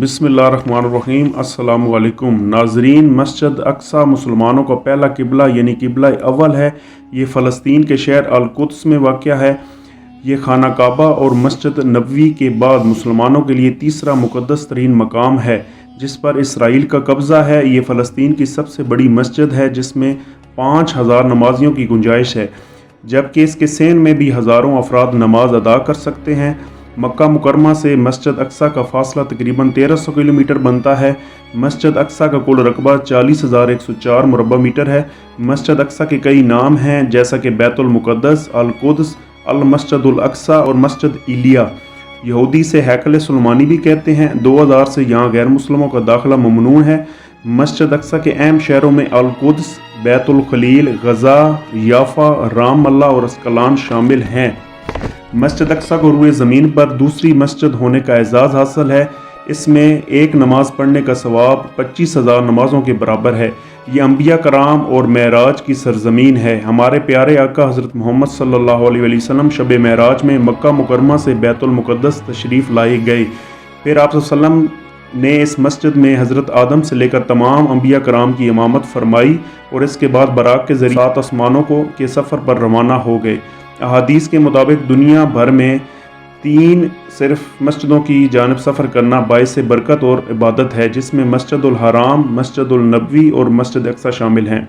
बिस्मिल्लाहिर्रहमानिर्रहीम। अस्सलामु अलैकुम नाजरीन। मस्जिद अक्सा मुसलमानों का पहला किबला यानी किबला अव्वल है। ये फ़लस्तीन के शहर अल-कुद्स में वाक़या है। ये खाना काबा और मस्जिद नबवी के बाद मुसलमानों के लिए तीसरा मुक़द्दस तरीन मकाम है जिस पर इसराइल का कब्ज़ा है। ये फ़लस्तीन की सबसे बड़ी मस्जिद है जिसमें 5000 नमाजियों की गुंजाइश है, जबकि इसके सेन में भी हज़ारों अफराद नमाज अदा कर सकते हैं। मक्का मुकरमा से मस्जिद अक्सा का फासला तकरीबन 1300 किलोमीटर बनता है। मस्जिद अक्सा का कुल रकबा 40,104 मुरबा मीटर है। मस्जिद अक्सा के कई नाम हैं जैसा कि बैतुल मुक़द्दस, अल कुद्स, अल मस्जिदुल अक्सा और मस्जिद इलिया। यहूदी से हैकल सुलेमानी भी कहते हैं। 2000 से यहाँ गैर मुस्लिमों का दाखिला ममनू है। मस्जिद अक्सा के अहम शहरों में अल कुद्स, बैतुल खलील, गज़ा, याफा, राम अल्लाह और अस्कलान शामिल हैं। मस्जिद अक्सा को रुए ज़मीन पर दूसरी मस्जिद होने का एजाज़ हासिल है। इसमें एक नमाज पढ़ने का सवाब 25,000 नमाज़ों के बराबर है। ये अम्बिया कराम और मेराज की सरजमीन है। हमारे प्यारे आका हज़रत मोहम्मद सल्लल्लाहु अलैहि वसल्लम शब मेराज में मक्का मुकरमा से बैतुल मुक़द्दस तशरीफ़ लाए गए। फिर आप सल्लल्लाहु ने इस मस्जिद में हज़रत आदम से लेकर तमाम अम्बिया कराम की इमामत फरमाई और इसके बाद बराक के ज़रिए 7 आसमानों के सफ़र पर रवाना हो गए। अहादीस के मुताबिक दुनिया भर में 3 सिर्फ मस्जिदों की जानब सफ़र करना बाइस बरकत और इबादत है, जिसमें मस्जिदुल हराम, मस्जिदुल नबवी और मस्जिद अक्सा शामिल हैं।